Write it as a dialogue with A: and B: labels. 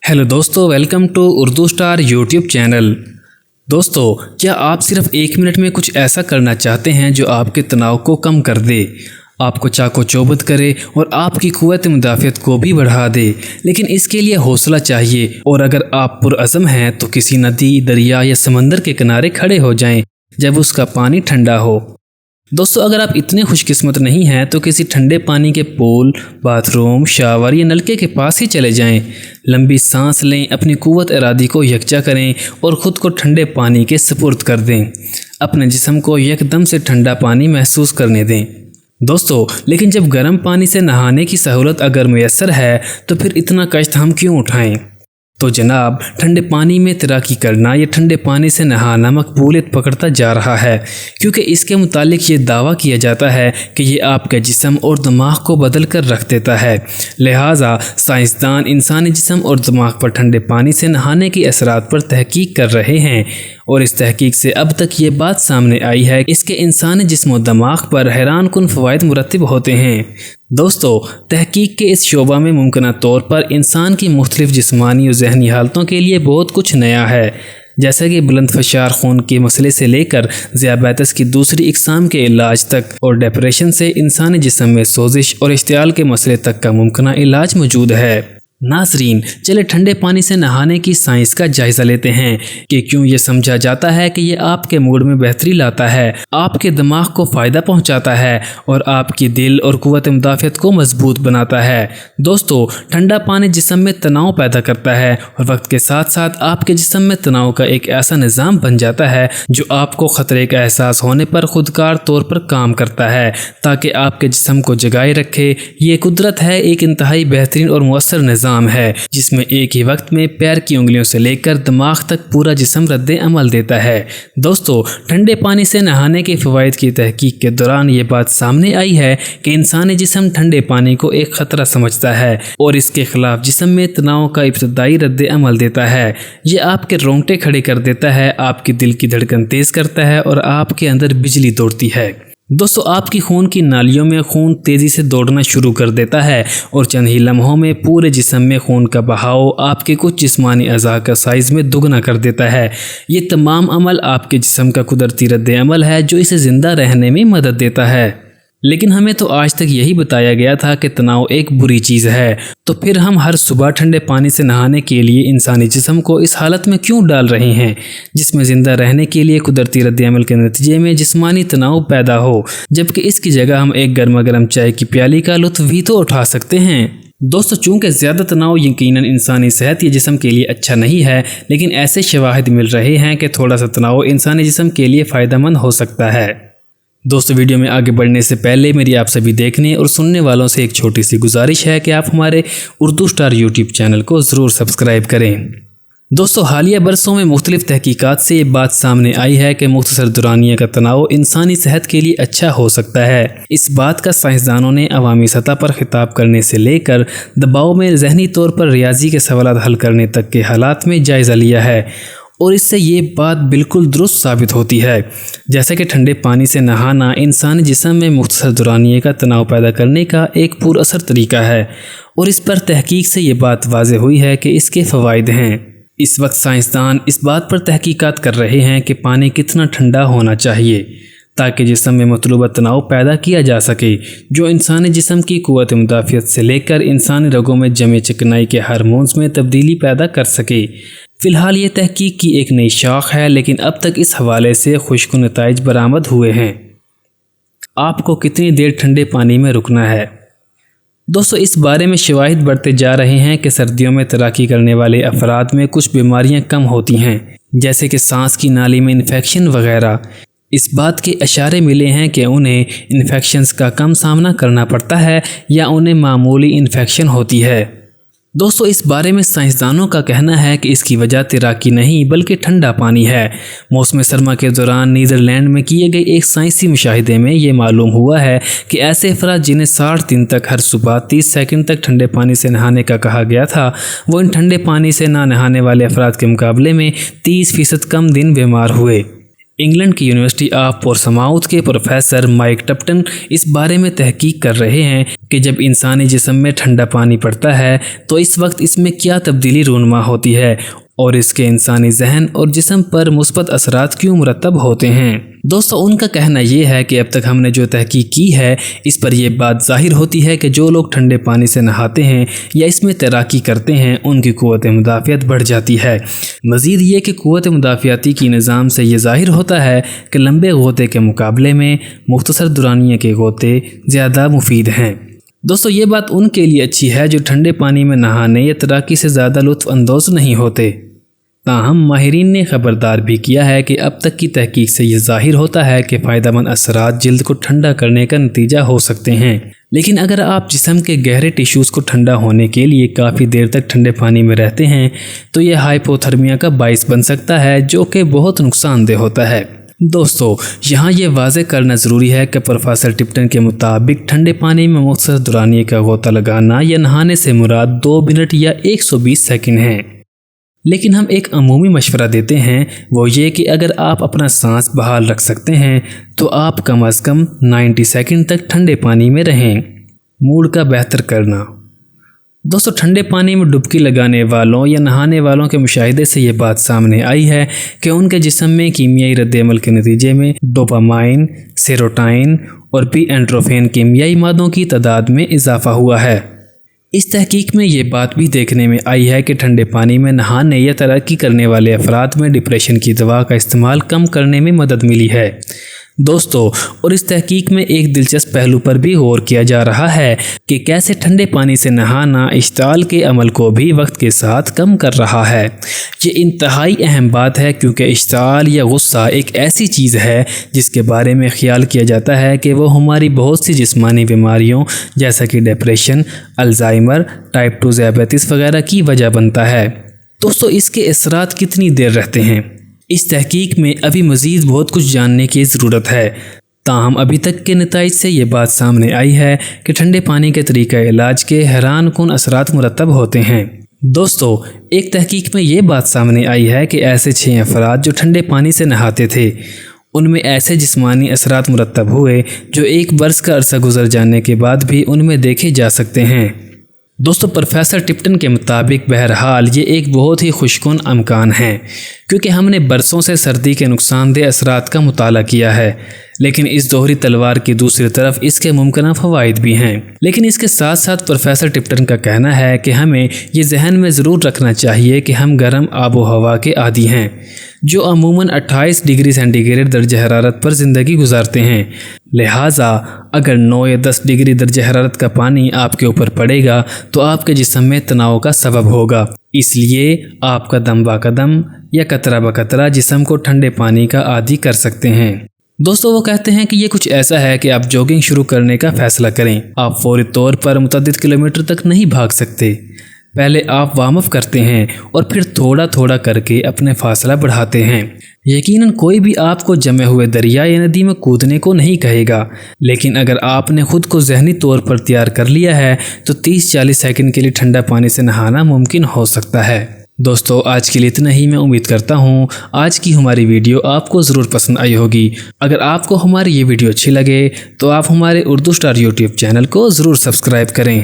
A: Hello दोस्तों, welcome to Urdu star YouTube channel. दोस्तों, क्या आप सिर्फ 1 मिनट में कुछ ऐसा करना चाहते हैं जो आपके तनाव को कम कर दे, आपको चाको चौबंद करे और आपकी क़ुव्वत मुदाफ़ियत को भी बढ़ा दे। लेकिन इसके लिए हौसला चाहिए, और अगर आप पुरअज़म हैं तो किसी नदी, दरिया या समंदर के किनारे खड़े हो जाएं जब उसका पानी ठंडा हो। दोस्तों, अगर आप इतने खुशकिस्मत नहीं हैं तो किसी ठंडे पानी के पूल, बाथरूम, शावर या नलके के पास ही चले जाएं। लंबी सांस लें, अपनी क़ुव्वत इरादी को यकजा करें और ख़ुद को ठंडे पानी के सुपुर्द कर दें। अपने जिस्म को यकदम से ठंडा पानी महसूस करने दें। दोस्तों, लेकिन जब गर्म पानी से नहाने की सहूलत अगर मुयस्सर है तो फिर इतना कष्ट हम क्यों उठाएं? तो जनाब, ठंडे पानी में तैराकी करना या ठंडे पानी से नहाना मकबूलियत पकड़ता जा रहा है, क्योंकि इसके मुतालिक ये दावा किया जाता है कि ये आपके जिस्म और दिमाग को बदल कर रख देता है। लिहाजा साइंसदान इंसानी जिस्म और दिमाग पर ठंडे पानी से नहाने के असरात पर तहकीक कर रहे हैं, और इस तहकीक से अब तक ये बात सामने आई है कि इसके इंसानी जिस्म और दिमाग पर हैरान कुन फ़वाइद मुरतब होते हैं। दोस्तों, तहकीक के इस शोबा में मुमकिन तौर पर इंसान की मुख्तलिफ जिस्मानी और ज़हनी हालतों के लिए बहुत कुछ नया है, जैसा कि बुलंद फशार खून के मसले से लेकर ज़ियाबेतस की दूसरी इकसाम के इलाज तक, और डिप्रेशन से इंसानी जिस्म में सोजिश और इश्तियाल के मसले तक का मुमकिन इलाज मौजूद है। नाज़रीन, चले ठंडे पानी से नहाने की साइंस का जायज़ा लेते हैं कि क्यों ये समझा जाता है कि ये आपके मूड में बेहतरी लाता है, आपके दिमाग को फ़ायदा पहुंचाता है और आपकी दिल और क़ुव्वत मुदाफ़ियत को मजबूत बनाता है। दोस्तों, ठंडा पानी जिस्म में तनाव पैदा करता है और वक्त के साथ साथ आपके जिस्म में तनाव का एक ऐसा निज़ाम बन जाता है जो आपको ख़तरे का एहसास होने पर खुदकार तौर पर काम करता है ताकि आपके जिस्म को जगाए रखे। ये कुदरत है, एक इंतहाई बेहतरीन और मुअस्सर निज़ाम है जिसमें एक ही वक्त में पैर की उंगलियों से लेकर दिमाग तक पूरा जिस्म रद्दे अमल देता है। दोस्तों, ठंडे पानी से नहाने के फ़वाइद की तहकीक के दौरान ये बात सामने आई है कि इंसानी जिस्म ठंडे पानी को एक ख़तरा समझता है और इसके खिलाफ जिस्म में तनाव का इब्तदाई रद्दे अमल देता है। ये आपके रोंगटे खड़े कर देता है, आपके दिल की धड़कन तेज़ करता है और आपके अंदर बिजली दौड़ती है। दोस्तों, आपकी खून की नालियों में खून तेज़ी से दौड़ना शुरू कर देता है और चंद ही लम्हों में पूरे जिस्म में खून का बहाव आपके कुछ जिस्मानी अज़ा का साइज़ में दुगना कर देता है। ये तमाम अमल आपके जिस्म का कुदरती रद्द अमल है जो इसे ज़िंदा रहने में मदद देता है। लेकिन हमें तो आज तक यही बताया गया था कि तनाव एक बुरी चीज़ है, तो फिर हम हर सुबह ठंडे पानी से नहाने के लिए इंसानी जिस्म को इस हालत में क्यों डाल रहे हैं जिसमें ज़िंदा रहने के लिए कुदरती रद्द-ए-अमल के नतीजे में जिस्मानी तनाव पैदा हो, जबकि इसकी जगह हम एक गर्मा गर्म चाय की प्याली का लुत्फ़ भी तो उठा सकते हैं। दोस्तों, चूँकि ज़्यादा तनाव यकीनन इंसानी सेहत या जिस्म के लिए अच्छा नहीं है, लेकिन ऐसे शवाहिद मिल रहे हैं कि थोड़ा सा तनाव इंसानी जिस्म के लिए फ़ायदेमंद हो सकता है। दोस्तों, वीडियो में आगे बढ़ने से पहले मेरी आप सभी देखने और सुनने वालों से एक छोटी सी गुजारिश है कि आप हमारे उर्दू स्टार यूट्यूब चैनल को ज़रूर सब्सक्राइब करें। दोस्तों, हालिया बरसों में मुख्तलिफ तहकीकात से ये बात सामने आई है कि मुख्तसर दुरानिया का तनाव इंसानी सेहत के लिए अच्छा हो सकता है। इस बात का साइंसदानों ने अवामी सतह पर खिताब करने से लेकर दबाव में ज़हनी तौर पर रियाजी के सवालात हल करने तक के हालात में जायज़ा लिया है, और इससे ये बात बिल्कुल दुरुस्त साबित होती है। जैसे कि ठंडे पानी से नहाना इंसानी जिस्म में मुख्तसर दुरानिये का तनाव पैदा करने का एक पुरअसर तरीका है, और इस पर तहकीक से ये बात वाज़ेह हुई है कि इसके फ़वाइद हैं। इस वक्त साइंसदान इस बात पर तहकीकात कर रहे हैं कि पानी कितना ठंडा होना चाहिए ताकि जिस्म में मतलूबा तनाव पैदा किया जा सके, जो इंसानी जिस्म की क़ुव्वत मुदाफ़ियत से लेकर इंसानी रगों में जमे चिकनाई के हार्मोन्स में तब्दीली पैदा कर सके। फ़िलहाल ये तहकीक की एक नई शाख है, लेकिन अब तक इस हवाले से खुशकुन नताइज बरामद हुए हैं। आपको कितनी देर ठंडे पानी में रुकना है? दोस्तों, इस बारे में शवाहिद बढ़ते जा रहे हैं कि सर्दियों में तैराकी करने वाले अफराद में कुछ बीमारियां कम होती हैं, जैसे कि सांस की नाली में इन्फेक्शन वगैरह। इस बात के इशारे मिले हैं कि उन्हें इन्फेक्शंस का कम सामना करना पड़ता है या उन्हें मामूली इन्फेक्शन होती है। दोस्तों, इस बारे में साइंसदानों का कहना है कि इसकी वजह तैराकी नहीं बल्कि ठंडा पानी है। मौसम सरमा के दौरान नीदरलैंड में किए गए एक साइंसी मुशाहिदे में ये मालूम हुआ है कि ऐसे अफराद जिन्हें 60 दिन तक हर सुबह 30 सेकंड तक ठंडे पानी से नहाने का कहा गया था, वो इन ठंडे पानी से ना नहाने वाले अफराद के मुकाबले में 30% कम दिन बीमार हुए। انگلینڈ کی یونیورسٹی آف پورسماؤتھ کے پروفیسر مائک ٹپٹن اس بارے میں تحقیق کر رہے ہیں کہ جب انسانی جسم میں ٹھنڈا پانی پڑتا ہے تو اس وقت اس میں کیا تبدیلی رونما ہوتی ہے اور اس کے انسانی ذہن اور جسم پر مثبت اثرات کیوں مرتب ہوتے ہیں۔ دوستو، ان کا کہنا یہ ہے کہ اب تک ہم نے جو تحقیق کی ہے اس پر یہ بات ظاہر ہوتی ہے کہ جو لوگ ٹھنڈے پانی سے نہاتے ہیں یا اس میں تیراکی کرتے ہیں ان کی قوت مدافعت بڑھ جاتی ہے۔ مزید یہ کہ قوت مدافعتی کی نظام سے یہ ظاہر ہوتا ہے کہ لمبے غوطے کے مقابلے میں مختصر دورانیے کے غوطے زیادہ مفید ہیں۔ دوستو، یہ بات ان کے لیے اچھی ہے جو ٹھنڈے پانی میں نہانے یا تیراکی سے زیادہ لطف اندوز نہیں ہوتے۔ تاہم ماہرین نے خبردار بھی کیا ہے کہ اب تک کی تحقیق سے یہ ظاہر ہوتا ہے کہ فائدہ مند اثرات جلد کو ٹھنڈا کرنے کا نتیجہ ہو سکتے ہیں، لیکن اگر آپ جسم کے گہرے ٹیشوز کو ٹھنڈا ہونے کے لیے کافی دیر تک ٹھنڈے پانی میں رہتے ہیں تو یہ ہائپوتھرمیا کا باعث بن سکتا ہے، جو کہ بہت نقصان دہ ہوتا ہے۔ دوستو، یہاں یہ واضح کرنا ضروری ہے کہ پروفیسر ٹپٹن کے مطابق ٹھنڈے پانی میں مختصر دورانیے کا غوطہ لگانا یا نہانے سے مراد 2 منٹ یا 120 سیکنڈ ہیں، لیکن ہم ایک عمومی مشورہ دیتے ہیں، وہ یہ کہ اگر آپ اپنا سانس بحال رکھ سکتے ہیں تو آپ کم از کم 90 سیکنڈ تک ٹھنڈے پانی میں رہیں۔ موڈ کا بہتر کرنا۔ دوستو، ٹھنڈے پانی میں ڈبکی لگانے والوں یا نہانے والوں کے مشاہدے سے یہ بات سامنے آئی ہے کہ ان کے جسم میں کیمیائی رد عمل کے نتیجے میں ڈوپامائن، سیروٹونن اور پی اینڈروفین کیمیائی مادوں کی تعداد میں اضافہ ہوا ہے۔ اس تحقیق میں یہ بات بھی دیکھنے میں آئی ہے کہ ٹھنڈے پانی میں نہانے یا تیراکی کرنے والے افراد میں ڈپریشن کی دوا کا استعمال کم کرنے میں مدد ملی ہے۔ دوستو، اور اس تحقیق میں ایک دلچسپ پہلو پر بھی غور کیا جا رہا ہے کہ کیسے ٹھنڈے پانی سے نہانا اشتعال کے عمل کو بھی وقت کے ساتھ کم کر رہا ہے۔ یہ انتہائی اہم بات ہے کیونکہ اشتعال یا غصہ ایک ایسی چیز ہے جس کے بارے میں خیال کیا جاتا ہے کہ وہ ہماری بہت سی جسمانی بیماریوں جیسا کہ ڈپریشن، الزائمر، ٹائپ 2 ذیابیطس وغیرہ کی وجہ بنتا ہے۔ دوستو، اس کے اثرات کتنی دیر رہتے ہیں؟ اس تحقیق میں ابھی مزید بہت کچھ جاننے کی ضرورت ہے، تاہم ابھی تک کے نتائج سے یہ بات سامنے آئی ہے کہ ٹھنڈے پانی کے طریقہ علاج کے حیران کن اثرات مرتب ہوتے ہیں۔ دوستو، ایک تحقیق میں یہ بات سامنے آئی ہے کہ ایسے 6 افراد جو ٹھنڈے پانی سے نہاتے تھے ان میں ایسے جسمانی اثرات مرتب ہوئے جو 1 برس کا عرصہ گزر جانے کے بعد بھی ان میں دیکھے جا سکتے ہیں۔ دوستو، پروفیسر ٹپٹن کے مطابق بہرحال یہ ایک بہت ہی خوشگوار امکان ہے کیونکہ ہم نے برسوں سے سردی کے نقصان دہ اثرات کا مطالعہ کیا ہے، لیکن اس دوہری تلوار کی دوسری طرف اس کے ممکنہ فوائد بھی ہیں۔ لیکن اس کے ساتھ ساتھ پروفیسر ٹپٹن کا کہنا ہے کہ ہمیں یہ ذہن میں ضرور رکھنا چاہیے کہ ہم گرم آب و ہوا کے عادی ہیں جو عموماً 28 ڈگری سینٹی گریڈ درجہ حرارت پر زندگی گزارتے ہیں، لہٰذا اگر 9 یا 10 ڈگری درجہ حرارت کا پانی آپ کے اوپر پڑے گا تو آپ کے جسم میں تناؤ کا سبب ہوگا، اس لیے آپ کا دم با قدم یا قطرہ بہ قطرہ جسم کو ٹھنڈے پانی کا عادی کر سکتے ہیں۔ دوستو، وہ کہتے ہیں کہ یہ کچھ ایسا ہے کہ آپ جوگنگ شروع کرنے کا فیصلہ کریں، آپ فوری طور پر متعدد کلومیٹر تک نہیں بھاگ سکتے، پہلے آپ وارم اپ کرتے ہیں اور پھر تھوڑا تھوڑا کر کے اپنے فاصلہ بڑھاتے ہیں۔ یقیناً کوئی بھی آپ کو جمے ہوئے دریا یا ندی میں کودنے کو نہیں کہے گا، لیکن اگر آپ نے خود کو ذہنی طور پر تیار کر لیا ہے تو 30-40 سیکنڈ کے لیے ٹھنڈا پانی سے نہانا ممکن ہو سکتا ہے۔ دوستو، آج کے لیے اتنا ہی۔ میں امید کرتا ہوں آج کی ہماری ویڈیو آپ کو ضرور پسند آئی ہوگی۔ اگر آپ کو ہماری یہ ویڈیو اچھی لگے تو آپ ہمارے اردو اسٹار یوٹیوب چینل کو ضرور سبسکرائب کریں۔